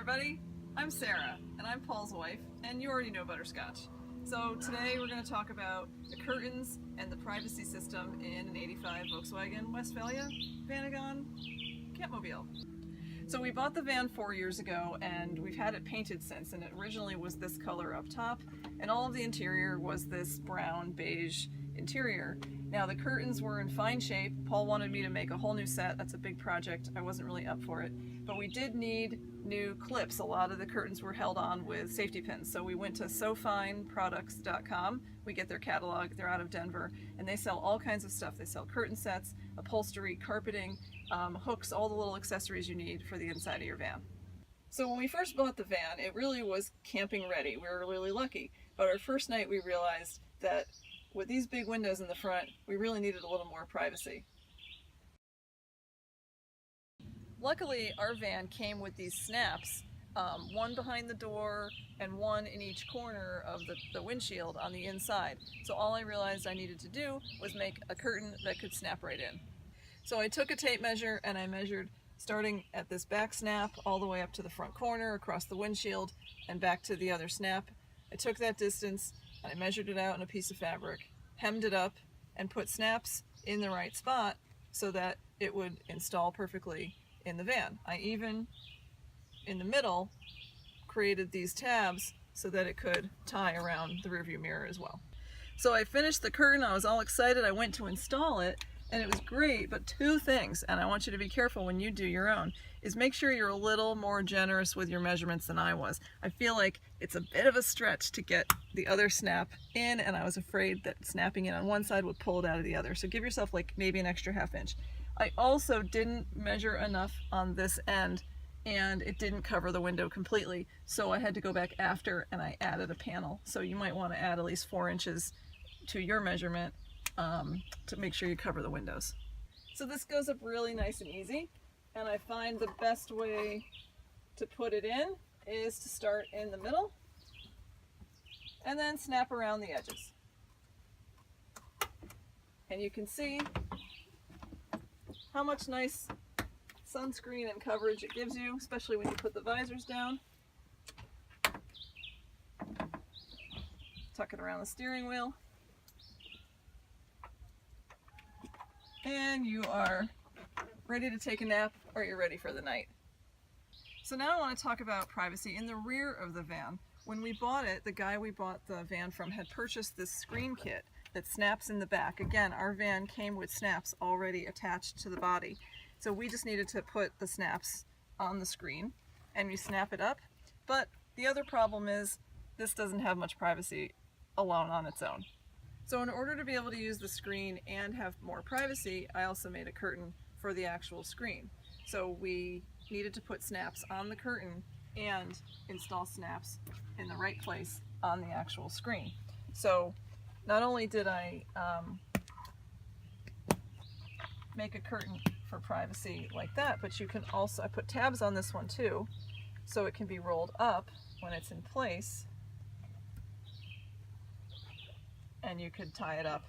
everybody, I'm Sarah, and I'm Paul's wife, and you already know Butterscotch. So today we're going to talk about the curtains and the privacy system in an 85 Volkswagen Westfalia Vanagon Campmobile. So we bought the van 4 years ago, and we've had it painted since, and it originally was this color up top, and all of the interior was this brown beige interior. Now the curtains were in fine shape. Paul wanted me to make a whole new set. That's a big project. I wasn't really up for it, but we did need new clips. A lot of the curtains were held on with safety pins, so we went to sofineproducts.com. We get their catalog. They're out of Denver, and they sell all kinds of stuff. They sell curtain sets, upholstery, carpeting, hooks, all the little accessories you need for the inside of your van. So when we first bought the van, it really was camping ready. We were really lucky, but our first night we realized that with these big windows in the front, we really needed a little more privacy. Luckily, our van came with these snaps, one behind the door and one in each corner of the windshield on the inside. So all I realized I needed to do was make a curtain that could snap right in. So I took a tape measure and I measured starting at this back snap all the way up to the front corner, across the windshield, and back to the other snap. I took that distance and I measured it out in a piece of fabric, hemmed it up, and put snaps in the right spot so that it would install perfectly in the van. I even, in the middle, created these tabs so that it could tie around the rearview mirror as well. So I finished the curtain, I was all excited, I went to install it, and it was great, but two things, and I want you to be careful when you do your own, is make sure you're a little more generous with your measurements than I was. I feel like it's a bit of a stretch to get the other snap in, and I was afraid that snapping it on one side would pull it out of the other. So give yourself like maybe an extra ½ inch. I also didn't measure enough on this end, and it didn't cover the window completely, so I had to go back after and I added a panel. So you might want to add at least 4 inches to your measurement to make sure you cover the windows. So this goes up really nice and easy, and I find the best way to put it in is to start in the middle and then snap around the edges. And you can see how much nice sunscreen and coverage it gives you, especially when you put the visors down. Tuck it around the steering wheel. And you are ready to take a nap, or you're ready for the night. So now I want to talk about privacy in the rear of the van. When we bought it, the guy we bought the van from had purchased this screen kit that snaps in the back. Again, our van came with snaps already attached to the body. So we just needed to put the snaps on the screen and you snap it up. But the other problem is this doesn't have much privacy alone on its own. So in order to be able to use the screen and have more privacy, I also made a curtain for the actual screen. So we needed to put snaps on the curtain and install snaps in the right place on the actual screen. So not only did I make a curtain for privacy like that, but you can also, I put tabs on this one too, so it can be rolled up when it's in place, and you could tie it up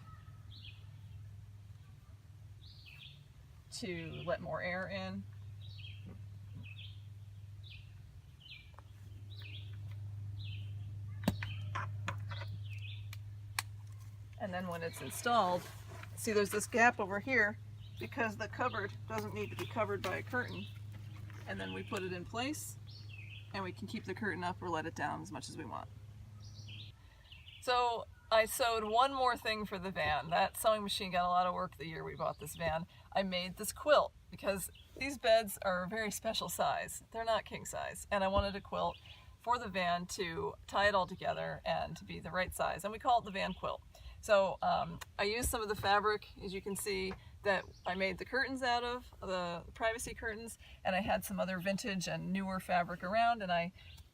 to let more air in. And then when it's installed, see there's this gap over here because the cupboard doesn't need to be covered by a curtain. And then we put it in place and we can keep the curtain up or let it down as much as we want. So I sewed one more thing for the van. That sewing machine got a lot of work the year we bought this van. I made this quilt because these beds are a very special size. They're not king size. And I wanted a quilt for the van to tie it all together and to be the right size. And we call it the van quilt. So I used some of the fabric, as you can see, that I made the curtains out of, the privacy curtains, and I had some other vintage and newer fabric around, and I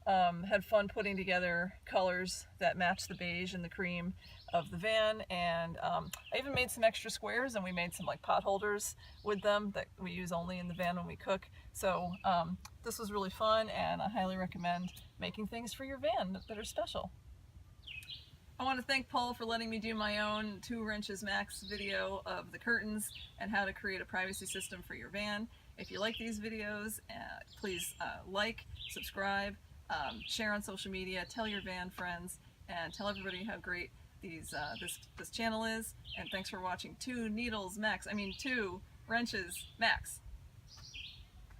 had fun putting together colors that match the beige and the cream of the van, and I even made some extra squares, and we made some like pot holders with them that we use only in the van when we cook. So this was really fun, and I highly recommend making things for your van that are special. I want to thank Paul for letting me do my own 2 wrenches max video of the curtains and how to create a privacy system for your van. If you like these videos, please like, subscribe, share on social media, tell your van friends, and tell everybody how great this channel is. And thanks for watching 2 wrenches max.